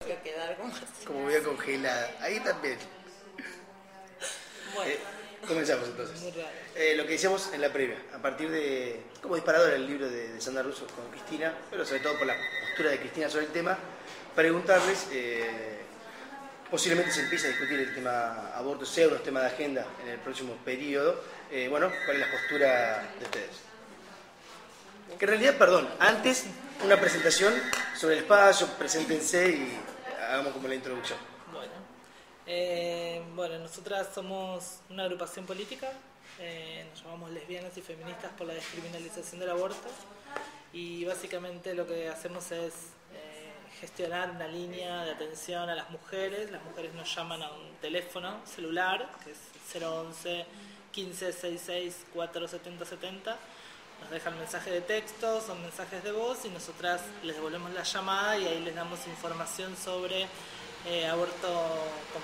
Voy a quedar como así. Como voy a congelar. Ahí también. Bueno, Comenzamos entonces. muy raro. Lo que decíamos en la previa, a partir de, como disparador el libro de Sandra Russo con Cristina, pero sobre todo por la postura de Cristina sobre el tema, preguntarles, posiblemente se empiece a discutir el tema aborto, sea un tema de agenda en el próximo periodo, bueno, ¿cuál es la postura de ustedes? Que en realidad, perdón, antes una presentación sobre el espacio, preséntense y hagamos como la introducción. Bueno, nosotras somos una agrupación política, nos llamamos Lesbianas y Feministas por la Descriminalización del Aborto, y básicamente lo que hacemos es gestionar una línea de atención a las mujeres. Las mujeres nos llaman a un teléfono celular, que es 011 15 66 470 70. Nos dejan mensajes de texto, son mensajes de voz, y nosotras les devolvemos la llamada y ahí les damos información sobre aborto con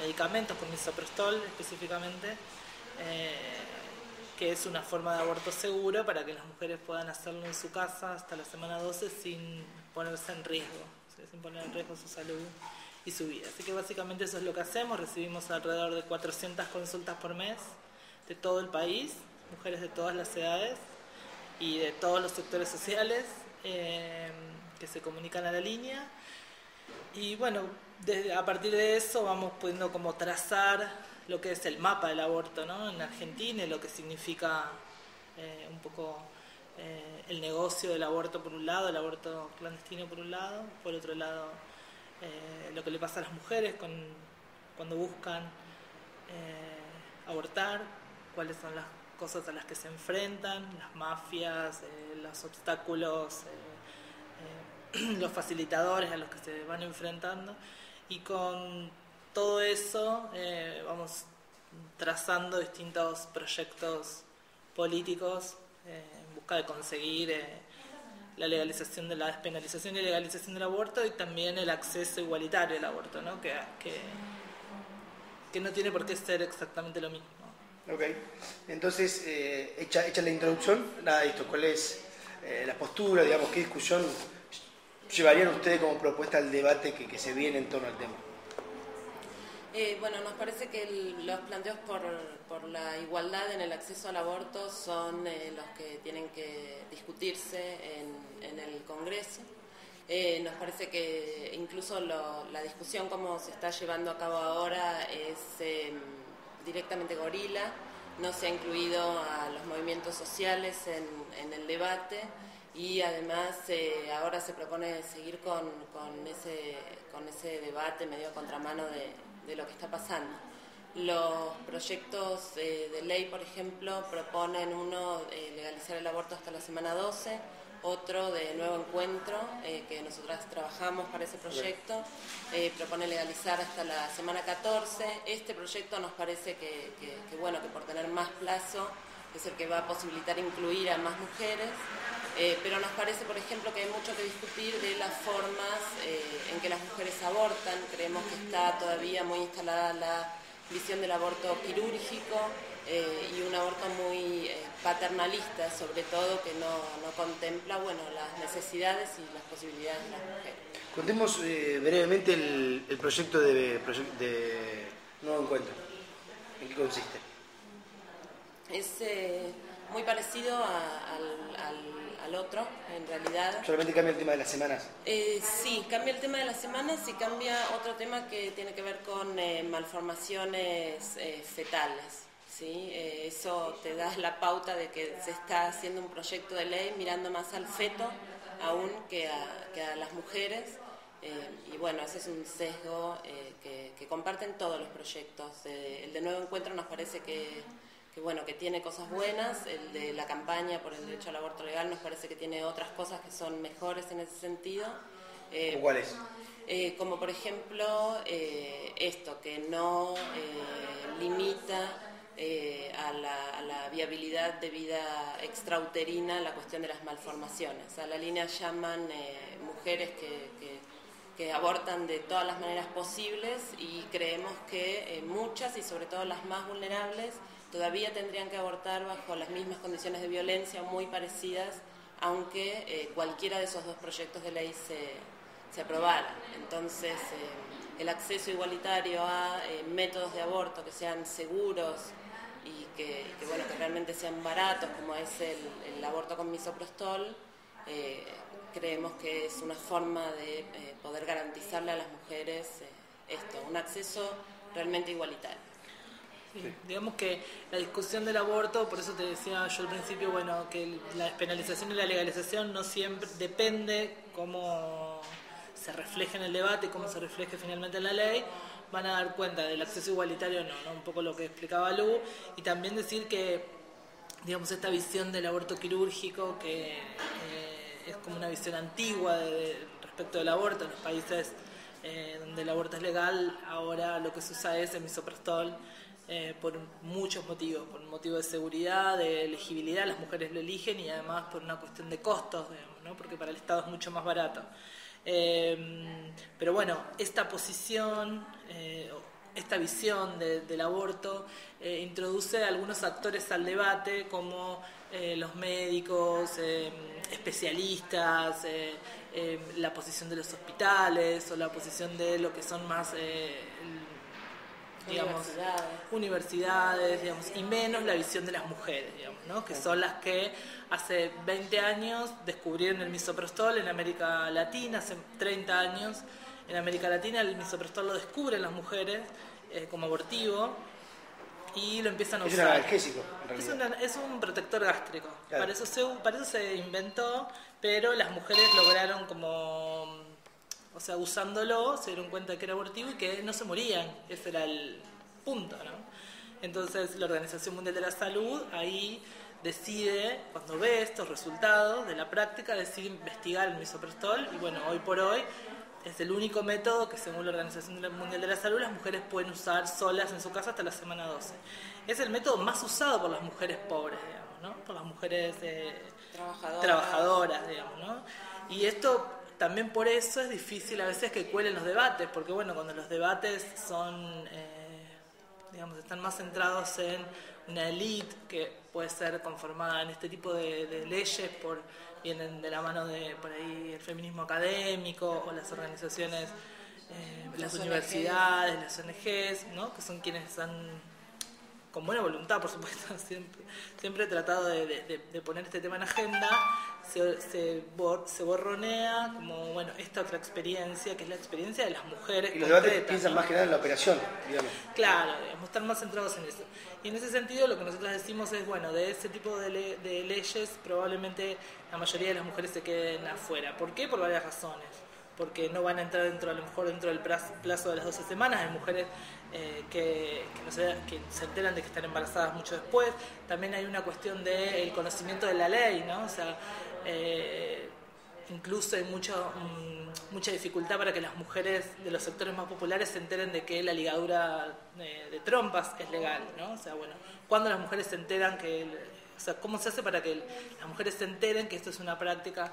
medicamentos, con misoprostol específicamente, que es una forma de aborto seguro para que las mujeres puedan hacerlo en su casa hasta la semana 12 sin ponerse en riesgo, ¿sí? Sin poner en riesgo su salud y su vida. Así que básicamente eso es lo que hacemos. Recibimos alrededor de 400 consultas por mes de todo el país, mujeres de todas las edades y de todos los sectores sociales, que se comunican a la línea. Y bueno, a partir de eso vamos pudiendo como trazar lo que es el mapa del aborto, ¿no? En Argentina, y lo que significa un poco el negocio del aborto por un lado, el aborto clandestino por un lado, por otro lado lo que le pasa a las mujeres cuando buscan abortar, cuáles son las cosas a las que se enfrentan, las mafias, los obstáculos, los facilitadores a los que se van enfrentando, y con todo eso vamos trazando distintos proyectos políticos en busca de conseguir la legalización de la despenalización y legalización del aborto, y también el acceso igualitario al aborto, ¿no? Que no tiene por qué ser exactamente lo mismo. Ok, entonces, hecha la introducción, nada de esto, ¿cuál es la postura, digamos, qué discusión llevarían ustedes como propuesta al debate que se viene en torno al tema? Bueno, nos parece que los planteos por la igualdad en el acceso al aborto son los que tienen que discutirse en el Congreso. Nos parece que incluso la discusión como se está llevando a cabo ahora es directamente gorila, no se ha incluido a los movimientos sociales en el debate, y además ahora se propone seguir con ese debate medio a contramano de lo que está pasando. Los proyectos de ley, por ejemplo, proponen uno legalizar el aborto hasta la semana 12, otro de Nuevo Encuentro, que nosotras trabajamos para ese proyecto, propone legalizar hasta la semana 14. Este proyecto nos parece que por tener más plazo es el que va a posibilitar incluir a más mujeres, pero nos parece, por ejemplo, que hay mucho que discutir de las formas en que las mujeres abortan. Creemos que está todavía muy instalada la visión del aborto quirúrgico, y un aborto muy paternalista, sobre todo, que no contempla las necesidades y las posibilidades de las mujeres. Contemos brevemente el proyecto de Nuevo Encuentro. ¿En qué consiste? Es muy parecido al otro, en realidad. ¿Solamente cambia el tema de las semanas? Sí, cambia el tema de las semanas y cambia otro tema que tiene que ver con malformaciones fetales. ¿Sí? Eso te da la pauta de que se está haciendo un proyecto de ley mirando más al feto aún que a las mujeres, y bueno, ese es un sesgo que comparten todos los proyectos. El de Nuevo Encuentro nos parece que tiene cosas buenas. El de la campaña por el derecho al aborto legal nos parece que tiene otras cosas que son mejores en ese sentido. ¿Cuáles? Como por ejemplo esto, que no limita a la viabilidad de vida extrauterina la cuestión de las malformaciones. A la línea llaman mujeres que abortan de todas las maneras posibles, y creemos que muchas, y sobre todo las más vulnerables, todavía tendrían que abortar bajo las mismas condiciones de violencia muy parecidas, aunque cualquiera de esos dos proyectos de ley se aprobara. Entonces, el acceso igualitario a métodos de aborto que sean seguros y que realmente sean baratos, como es el aborto con misoprostol, creemos que es una forma de poder garantizarle a las mujeres un acceso realmente igualitario. Sí, digamos que la discusión del aborto, por eso te decía yo al principio, bueno, que la despenalización y la legalización no siempre depende cómo se refleje en el debate, cómo se refleje finalmente en la ley. Van a dar cuenta del acceso igualitario, no, un poco lo que explicaba Lu, y también decir que, digamos, esta visión del aborto quirúrgico, que es como una visión antigua respecto del aborto en los países donde el aborto es legal, ahora lo que se usa es el misoprostol, por muchos motivos, por un motivo de seguridad, de elegibilidad, las mujeres lo eligen, y además por una cuestión de costos, digamos, ¿no? Porque para el Estado es mucho más barato. Pero bueno, esta posición, esta visión del aborto introduce algunos actores al debate, como los médicos, especialistas, la posición de los hospitales o la posición de lo que son más digamos, universidades, digamos, y menos la visión de las mujeres, digamos, ¿no? Que son las que hace 20 años descubrieron el misoprostol en América Latina, hace 30 años en América Latina el misoprostol lo descubren las mujeres como abortivo y lo empiezan a usar. Es un analgésico, en realidad. Es un protector gástrico. Claro. Para eso se inventó, pero las mujeres lograron como... O sea, usándolo se dieron cuenta que era abortivo y que no se morían. Ese era el punto, ¿no? Entonces la Organización Mundial de la Salud ahí decide, cuando ve estos resultados de la práctica, decide investigar el misoprostol, y bueno, hoy por hoy es el único método que, según la Organización Mundial de la Salud, las mujeres pueden usar solas en su casa hasta la semana 12. Es el método más usado por las mujeres pobres, digamos, ¿no? Por las mujeres trabajadoras, digamos, ¿no? Y esto... También por eso es difícil a veces que cuelen los debates, porque bueno, cuando los debates son, digamos, están más centrados en una élite que puede ser conformada en este tipo de leyes, vienen de la mano de, por ahí, el feminismo académico o las organizaciones, las universidades, las ONGs, ¿no? Que son quienes han, con buena voluntad, por supuesto, siempre he tratado de poner este tema en agenda. Se borronea como, bueno, esta otra experiencia, que es la experiencia de las mujeres. Y los debates piensan, ¿no?, más que nada en la operación, digamos. Claro, digamos, están más centrados en eso. Y en ese sentido lo que nosotros decimos es, bueno, de ese tipo de leyes probablemente la mayoría de las mujeres se queden afuera. ¿Por qué? Por varias razones. Porque no van a entrar a lo mejor dentro del plazo de las 12 semanas. Hay mujeres que se enteran de que están embarazadas mucho después. También hay una cuestión del conocimiento de la ley, ¿no? O sea, incluso hay mucha dificultad para que las mujeres de los sectores más populares se enteren de que la ligadura de trompas es legal, ¿no? O sea, bueno, cuando las mujeres se enteran o sea, ¿cómo se hace para que las mujeres se enteren que esto es una práctica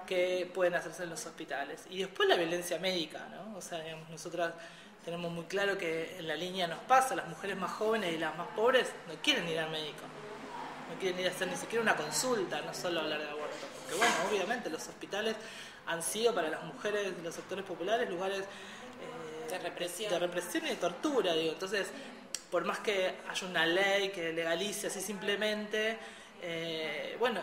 que pueden hacerse en los hospitales? Y después la violencia médica, ¿no? O sea, digamos, nosotras tenemos muy claro que en la línea nos pasa, las mujeres más jóvenes y las más pobres no quieren ir al médico, no quieren ir a hacer ni siquiera una consulta, no solo hablar de aborto. Porque bueno, obviamente los hospitales han sido para las mujeres de los sectores populares lugares de represión y de tortura, digo. Entonces, por más que haya una ley que legalice así simplemente, bueno,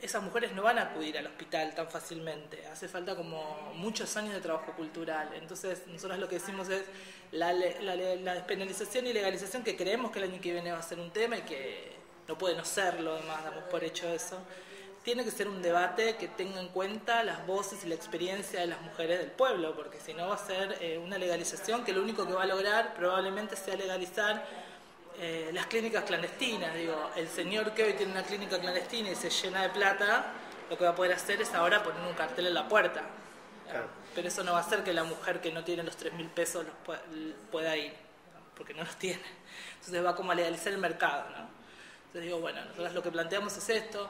esas mujeres no van a acudir al hospital tan fácilmente. Hace falta como muchos años de trabajo cultural. Entonces, nosotros lo que decimos es la despenalización y legalización, que creemos que el año que viene va a ser un tema y que no puede no serlo, además damos por hecho eso. Tiene que ser un debate que tenga en cuenta las voces y la experiencia de las mujeres del pueblo, porque si no va a ser una legalización que lo único que va a lograr probablemente sea legalizar las clínicas clandestinas. Digo, el señor que hoy tiene una clínica clandestina y se llena de plata, lo que va a poder hacer es ahora poner un cartel en la puerta. Claro. Pero eso no va a hacer que la mujer que no tiene los 3.000 pesos pueda ir, porque no los tiene. Entonces va como a legalizar el mercado, ¿no? Entonces digo, bueno, nosotros lo que planteamos es esto,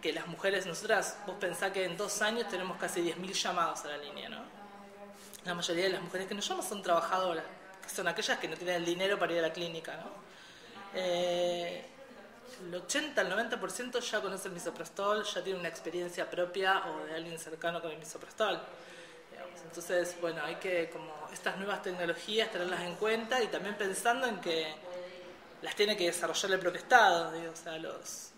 que las mujeres, nosotras, vos pensás que en 2 años tenemos casi 10.000 llamados a la línea, ¿no? La mayoría de las mujeres que nos llaman son trabajadoras, que son aquellas que no tienen el dinero para ir a la clínica, ¿no? El 80, el 90% ya conoce el misoprostol, ya tiene una experiencia propia o de alguien cercano con el misoprostol. digamos. Entonces, bueno, hay que como estas nuevas tecnologías tenerlas en cuenta y también pensando en que las tiene que desarrollar el propio Estado, digo, o sea, los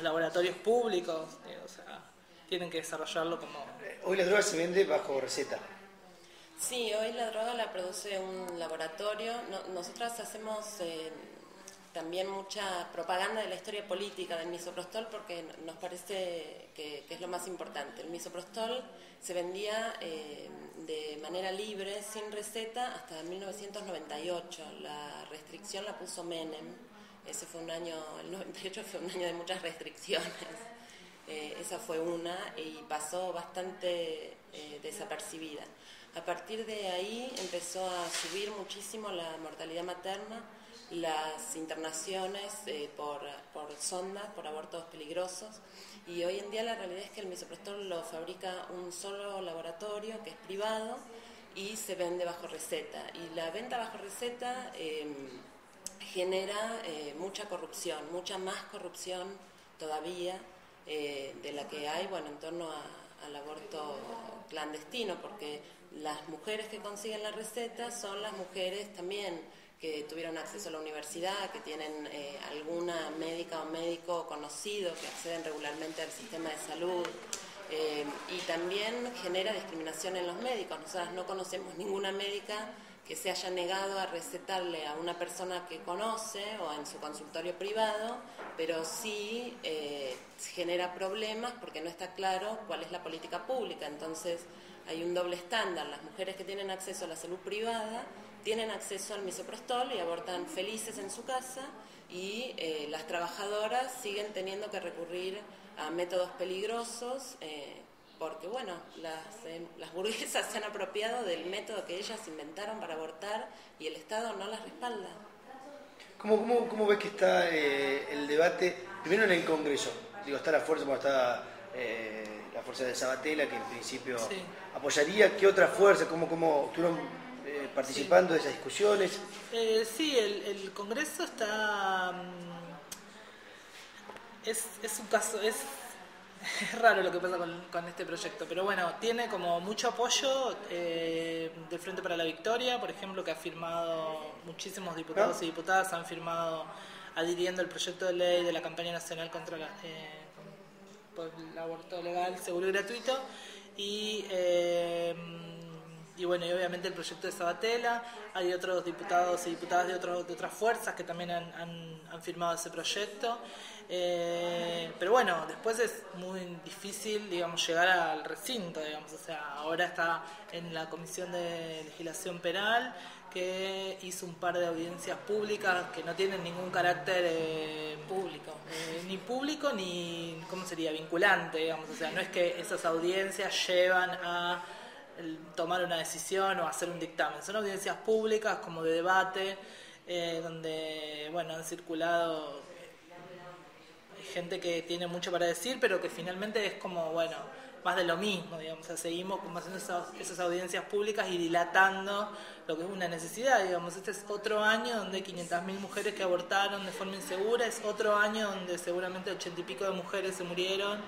laboratorios públicos, digo, o sea, tienen que desarrollarlo como... Hoy la droga se vende bajo receta. Sí, hoy la droga la produce un laboratorio. Nosotras hacemos también mucha propaganda de la historia política del misoprostol porque nos parece que es lo más importante. El misoprostol se vendía de manera libre, sin receta, hasta 1998. La restricción la puso Menem. Ese fue un año, el 98 fue un año de muchas restricciones. Esa fue una y pasó bastante desapercibida. A partir de ahí empezó a subir muchísimo la mortalidad materna, las internaciones por sondas, por abortos peligrosos, y hoy en día la realidad es que el misoprostol lo fabrica un solo laboratorio que es privado y se vende bajo receta. Y la venta bajo receta genera mucha corrupción, mucha más corrupción todavía de la que hay, bueno, en torno al aborto clandestino, porque las mujeres que consiguen la receta son las mujeres también que tuvieron acceso a la universidad, que tienen alguna médica o médico conocido, que acceden regularmente al sistema de salud, y también genera discriminación en los médicos. Nosotras no conocemos ninguna médica que se haya negado a recetarle a una persona que conoce o en su consultorio privado, pero sí genera problemas porque no está claro cuál es la política pública. Entonces hay un doble estándar. Las mujeres que tienen acceso a la salud privada tienen acceso al misoprostol y abortan felices en su casa, y las trabajadoras siguen teniendo que recurrir a métodos peligrosos porque, bueno, las burguesas se han apropiado del método que ellas inventaron para abortar y el Estado no las respalda. ¿Cómo ves que está el debate, primero en el Congreso? Digo, está la fuerza, como está la fuerza de Sabatella, que en principio sí apoyaría. ¿Qué otra fuerza? ¿Cómo estuvieron participando de esas discusiones? Sí, el Congreso está... Es un caso... Es raro lo que pasa con este proyecto, pero bueno, tiene como mucho apoyo del Frente para la Victoria, por ejemplo, que ha firmado muchísimos diputados y diputadas, han firmado adhiriendo el proyecto de ley de la campaña nacional contra por el aborto legal, seguro y gratuito, y bueno, y obviamente el proyecto de Sabatella. Hay otros diputados y diputadas de otras fuerzas que también han firmado ese proyecto. Pero bueno, después es muy difícil, digamos, llegar al recinto, digamos. O sea, ahora está en la Comisión de Legislación Penal, que hizo un par de audiencias públicas que no tienen ningún carácter ni público ni, ¿cómo sería?, vinculante, digamos. O sea, no es que esas audiencias llevan a tomar una decisión o hacer un dictamen. Son audiencias públicas como de debate, donde, bueno, han circulado gente que tiene mucho para decir, pero que finalmente es como, bueno, más de lo mismo, digamos. O sea, seguimos como haciendo esas audiencias públicas y dilatando lo que es una necesidad, digamos. Este es otro año donde hay 500.000 mujeres que abortaron de forma insegura, es otro año donde seguramente 80 y pico de mujeres se murieron,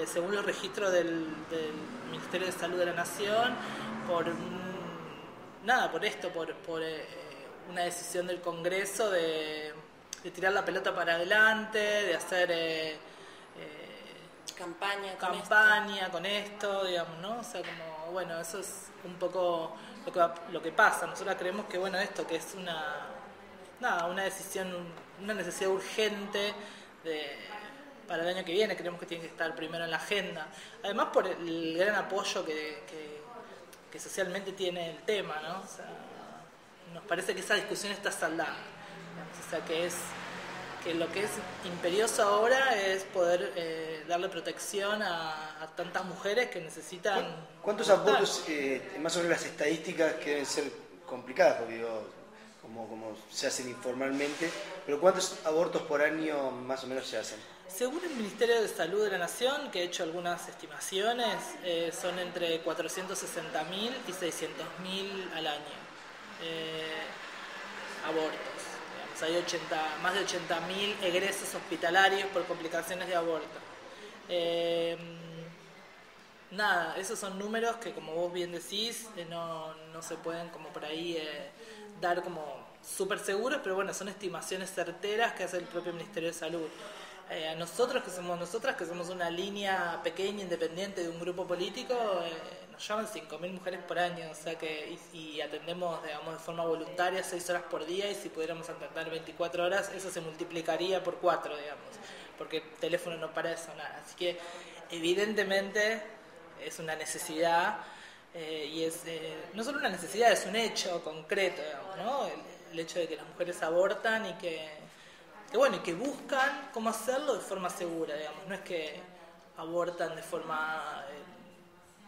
según los registros del Ministerio de Salud de la Nación, por una decisión del Congreso de tirar la pelota para adelante, de hacer campaña con esto, digamos, ¿no? O sea, como, bueno, eso es un poco lo que pasa. Nosotros creemos que, bueno, esto que es una decisión, una necesidad urgente para el año que viene, creemos que tiene que estar primero en la agenda. Además, por el gran apoyo que socialmente tiene el tema, ¿no? O sea, nos parece que esa discusión está saldada. O sea, que lo que es imperioso ahora es poder darle protección a tantas mujeres que necesitan... ¿Cuántos abortos, más o menos las estadísticas que deben ser complicadas, porque digo, como se hacen informalmente, pero cuántos abortos por año más o menos se hacen? Según el Ministerio de Salud de la Nación, que ha hecho algunas estimaciones, son entre 460.000 y 600.000 al año abortos. Hay más de 80.000 egresos hospitalarios por complicaciones de aborto. nada, esos son números que, como vos bien decís, no se pueden como por ahí dar como súper seguros, pero bueno, son estimaciones certeras que hace el propio Ministerio de Salud. A nosotros, que somos nosotras, que somos una línea pequeña, independiente de un grupo político, nos llaman 5.000 mujeres por año, o sea que y atendemos, digamos, de forma voluntaria 6 horas por día, y si pudiéramos atender 24 horas, eso se multiplicaría por 4, digamos, porque el teléfono no para de sonar. Así que evidentemente es una necesidad, y es no solo una necesidad, es un hecho concreto, digamos, ¿no? El hecho de que las mujeres abortan y que bueno, y que buscan cómo hacerlo de forma segura, digamos. No es que abortan de forma,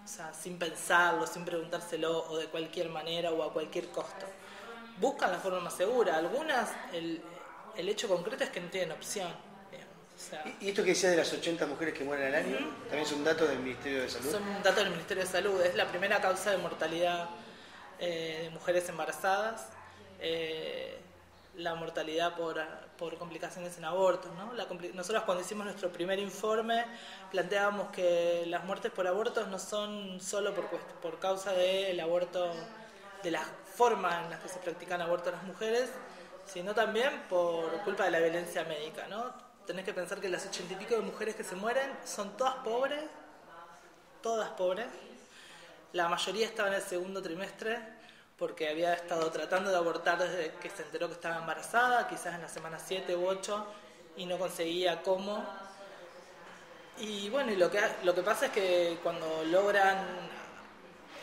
o sea, sin pensarlo, sin preguntárselo, o de cualquier manera o a cualquier costo. Buscan la forma más segura. Algunas, el hecho concreto es que no tienen opción, digamos. O sea, ¿Y esto que decía de las 80 mujeres que mueren al año, también es un dato del Ministerio de Salud? son un dato del Ministerio de Salud. Es la primera causa de mortalidad de mujeres embarazadas. La mortalidad por complicaciones en abortos, ¿no? Nosotros, cuando hicimos nuestro primer informe, planteábamos que las muertes por abortos no son solo por causa del aborto, de la forma en la que se practican abortos las mujeres, sino también por culpa de la violencia médica, ¿no? Tenés que pensar que las 80 y pico de mujeres que se mueren son todas pobres, la mayoría estaba en el segundo trimestre, porque había estado tratando de abortar desde que se enteró que estaba embarazada, quizás en la semana 7 u 8, y no conseguía cómo. Y bueno, y lo que pasa es que cuando logran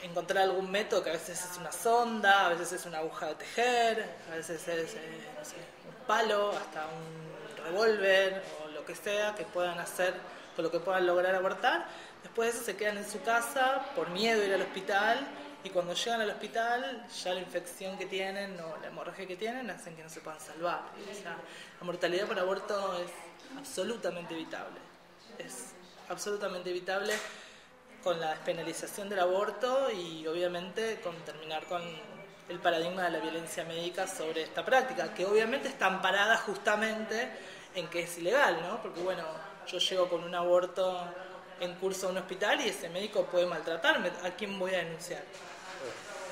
encontrar algún método, que a veces es una sonda, a veces es una aguja de tejer, a veces es no sé, un palo, hasta un revólver o lo que sea que puedan hacer, con lo que puedan lograr abortar, después de eso se quedan en su casa por miedo a ir al hospital. Y cuando llegan al hospital, ya la infección que tienen o la hemorragia que tienen hacen que no se puedan salvar. O sea, la mortalidad por aborto es absolutamente evitable. Es absolutamente evitable con la despenalización del aborto y obviamente con terminar con el paradigma de la violencia médica sobre esta práctica, que obviamente está amparada justamente en que es ilegal, ¿no? Porque bueno, yo llego con un aborto en curso a un hospital y ese médico puede maltratarme. ¿A quién voy a denunciar?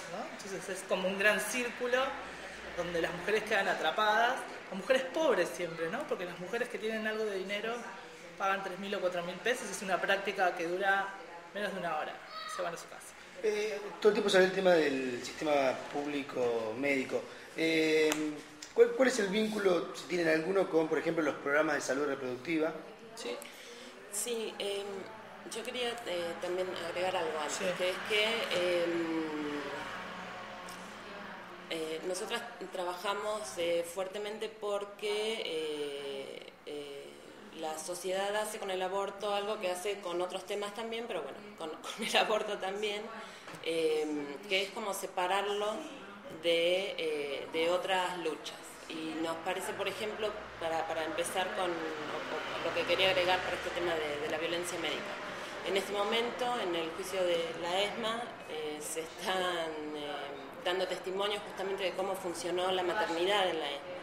¿No? Entonces es como un gran círculo donde las mujeres quedan atrapadas, las mujeres pobres siempre, ¿no? Porque las mujeres que tienen algo de dinero pagan 3.000 o 4.000 pesos, es una práctica que dura menos de una hora, se van a su casa. Todo el tiempo sale el tema del sistema público médico. ¿Cuál es el vínculo, si tienen alguno, con, por ejemplo, los programas de salud reproductiva? Sí, yo quería también agregar algo antes, sí. Que es que nosotras trabajamos fuertemente porque la sociedad hace con el aborto algo que hace con otros temas también, pero bueno, con el aborto también, que es como separarlo de otras luchas. Y nos parece, por ejemplo, para empezar con lo que quería agregar para este tema de la violencia médica. En este momento, en el juicio de la ESMA, se están dando testimonios justamente de cómo funcionó la maternidad en la ESMA,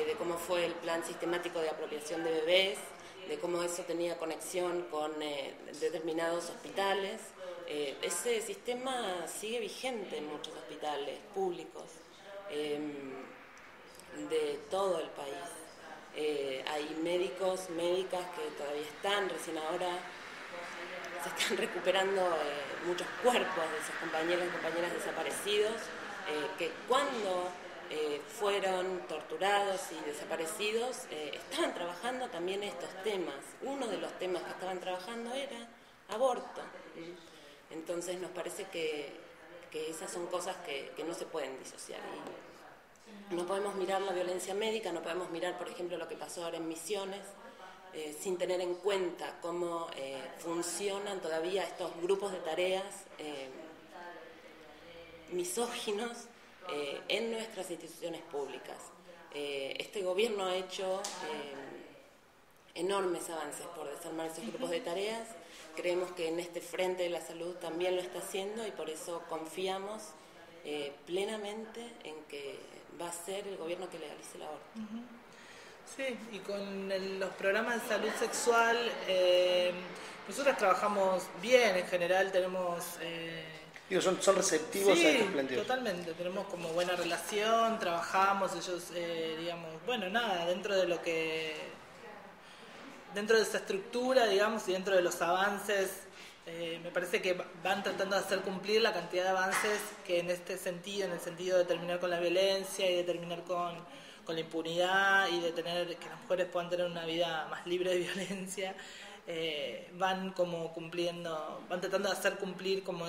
de cómo fue el plan sistemático de apropiación de bebés, de cómo eso tenía conexión con determinados hospitales. Ese sistema sigue vigente en muchos hospitales públicos de todo el país. Hay médicos, médicas que todavía están, recién ahora se están recuperando muchos cuerpos de esos compañeros y compañeras desaparecidos, que cuando fueron torturados y desaparecidos estaban trabajando también estos temas. Uno de los temas que estaban trabajando era aborto. Entonces nos parece que esas son cosas que no se pueden disociar. Y no podemos mirar la violencia médica, no podemos mirar, por ejemplo, lo que pasó ahora en Misiones, sin tener en cuenta cómo funcionan todavía estos grupos de tareas misóginos en nuestras instituciones públicas. Este gobierno ha hecho enormes avances por desarmar esos grupos de tareas. Creemos que en este frente de la salud también lo está haciendo y por eso confiamos plenamente en que va a ser el gobierno que legalice el aborto. Sí, y con los programas de salud sexual, nosotros trabajamos bien, en general tenemos... Digo, son receptivos a estos sí, planteos. totalmente, tenemos como buena relación, trabajamos, ellos, digamos, bueno, nada, dentro de esa estructura, digamos, y dentro de los avances, me parece que van tratando de hacer cumplir la cantidad de avances que en este sentido, en el sentido de terminar con la violencia y de terminar con la impunidad y de tener que las mujeres puedan tener una vida más libre de violencia, van como cumpliendo, van tratando de hacer cumplir como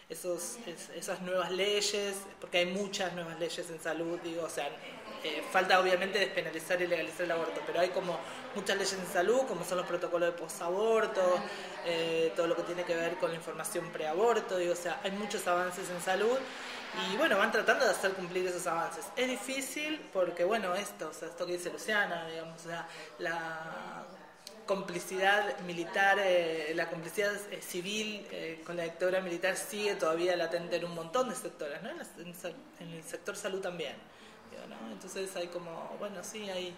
esas nuevas leyes, porque hay muchas nuevas leyes en salud, digo, o sea, falta obviamente despenalizar y legalizar el aborto, pero hay como muchas leyes en salud, como son los protocolos de posaborto, todo lo que tiene que ver con la información preaborto, digo, o sea, hay muchos avances en salud y bueno, van tratando de hacer cumplir esos avances. Es difícil porque, bueno, esto que dice Luciana, digamos, o sea, la complicidad militar, la complicidad civil con la dictadura militar sigue todavía latente en un montón de sectores, ¿no? En el sector salud también, digo, ¿no? Entonces hay como, bueno, sí, hay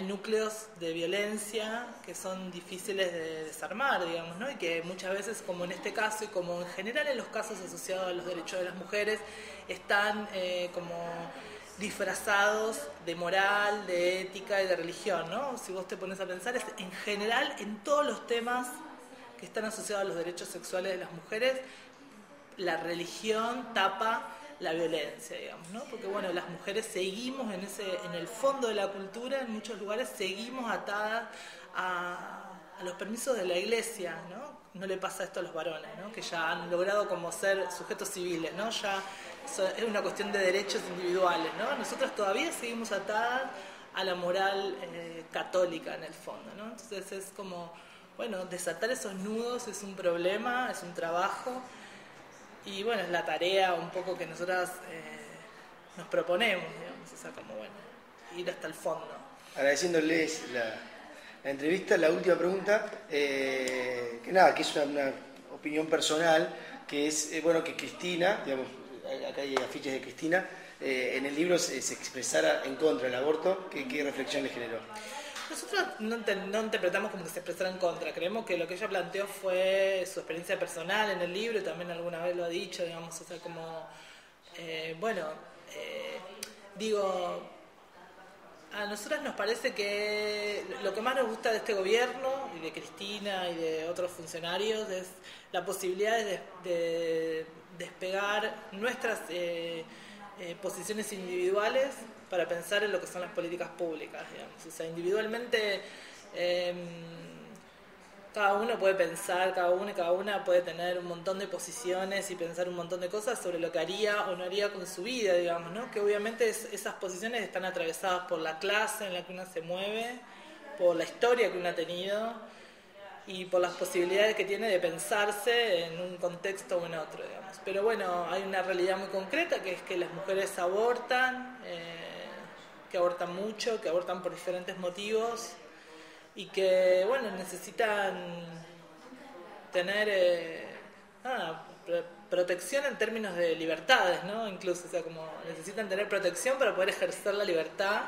núcleos de violencia que son difíciles de desarmar, digamos, ¿no? Y que muchas veces, como en este caso y como en general en los casos asociados a los derechos de las mujeres, están como disfrazados de moral, de ética y de religión, ¿no? Si vos te pones a pensar, es en general en todos los temas que están asociados a los derechos sexuales de las mujeres, la religión tapa la violencia, digamos, ¿no? Porque bueno, las mujeres seguimos en el fondo de la cultura, en muchos lugares seguimos atadas a los permisos de la iglesia, ¿no? No le pasa esto a los varones, ¿no? Que ya han logrado como ser sujetos civiles, ¿no? Ya es una cuestión de derechos individuales, ¿no? Nosotros todavía seguimos atadas a la moral católica en el fondo, ¿no? Entonces es como, bueno, desatar esos nudos es un problema, es un trabajo. Y bueno, es la tarea un poco que nosotras nos proponemos, digamos, o sea, como bueno, ir hasta el fondo. Agradeciéndoles la entrevista, la última pregunta, que nada, que es una opinión personal, que es, bueno, que Cristina, digamos, acá hay afiches de Cristina, en el libro se expresara en contra del aborto, ¿qué reflexión le generó? Nosotros no interpretamos como que se expresara en contra, creemos que lo que ella planteó fue su experiencia personal en el libro, y también alguna vez lo ha dicho, digamos, o sea, como, digo, a nosotras nos parece que lo que más nos gusta de este gobierno, y de Cristina y de otros funcionarios, es la posibilidad de despegar nuestras posiciones individuales para pensar en lo que son las políticas públicas, digamos. O sea, individualmente cada uno puede pensar, cada uno y cada una puede tener un montón de posiciones y pensar un montón de cosas sobre lo que haría o no haría con su vida, digamos, ¿no? Que obviamente esas posiciones están atravesadas por la clase en la que uno se mueve, por la historia que uno ha tenido y por las posibilidades que tiene de pensarse en un contexto o en otro, digamos. Pero bueno, hay una realidad muy concreta, que es que las mujeres abortan, que abortan mucho, que abortan por diferentes motivos y que, bueno, necesitan tener protección en términos de libertades, ¿no? Incluso, o sea, como necesitan tener protección para poder ejercer la libertad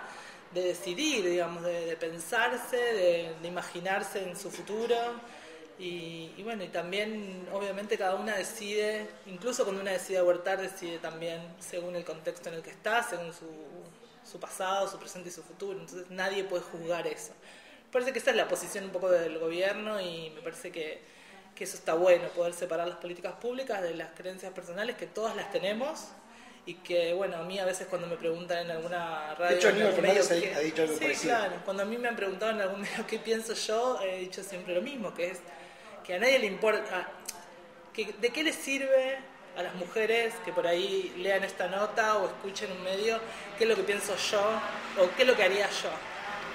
de decidir, digamos, de pensarse, de imaginarse en su futuro y bueno, y también obviamente cada una decide, incluso cuando una decide abortar, decide también según el contexto en el que está, según su pasado, su presente y su futuro, entonces nadie puede juzgar eso. Me parece que esa es la posición un poco del gobierno y me parece que eso está bueno, poder separar las políticas públicas de las creencias personales, que todas las tenemos. Y que, bueno, a mí a veces cuando me preguntan en alguna radio... De hecho, Aníbal Fernández medio ha dicho algo sí, parecido. claro. Cuando a mí me han preguntado en algún medio qué pienso yo, he dicho siempre lo mismo, que es que a nadie le importa... ¿De qué les sirve a las mujeres que por ahí lean esta nota o escuchen un medio qué es lo que pienso yo o qué es lo que haría yo?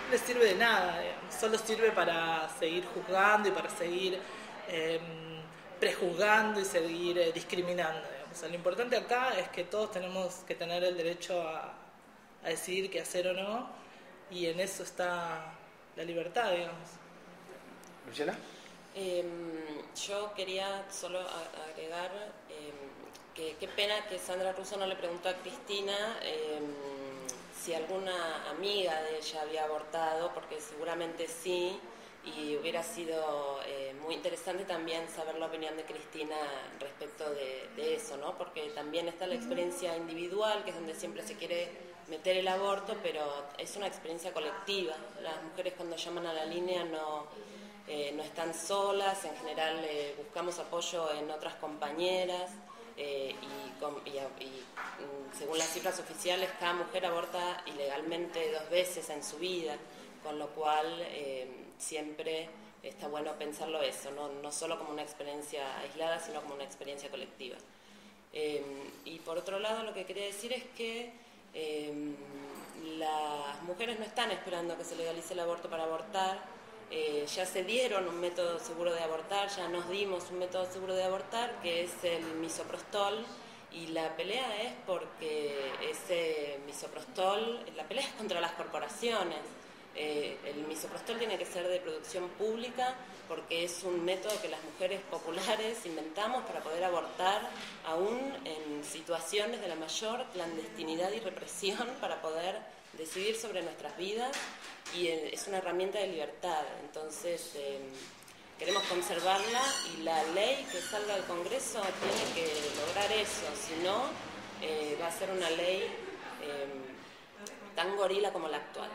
No les sirve de nada, digamos. Solo sirve para seguir juzgando y para seguir prejuzgando y seguir discriminando, digamos. O sea, lo importante acá es que todos tenemos que tener el derecho a decidir qué hacer o no, y en eso está la libertad, digamos. ¿Luciana? Yo quería solo agregar que qué pena que Sandra Russo no le preguntó a Cristina si alguna amiga de ella había abortado, porque seguramente sí, y hubiera sido muy interesante también saber la opinión de Cristina respecto de eso, ¿no? Porque también está la experiencia individual, que es donde siempre se quiere meter el aborto, pero es una experiencia colectiva. Las mujeres cuando llaman a la línea no están solas, en general buscamos apoyo en otras compañeras, y según las cifras oficiales, cada mujer aborta ilegalmente 2 veces en su vida, con lo cual siempre está bueno pensarlo eso, no solo como una experiencia aislada, sino como una experiencia colectiva. Y por otro lado, lo que quería decir es que las mujeres no están esperando que se legalice el aborto para abortar. Ya se dieron un método seguro de abortar, ya nos dimos un método seguro de abortar, que es el misoprostol, y la pelea es porque ese misoprostol, la pelea es contra las corporaciones. El misoprostol tiene que ser de producción pública porque es un método que las mujeres populares inventamos para poder abortar aún en situaciones de la mayor clandestinidad y represión, para poder decidir sobre nuestras vidas, y es una herramienta de libertad. Entonces queremos conservarla, y la ley que salga del Congreso tiene que lograr eso, si no va a ser una ley tan gorila como la actual.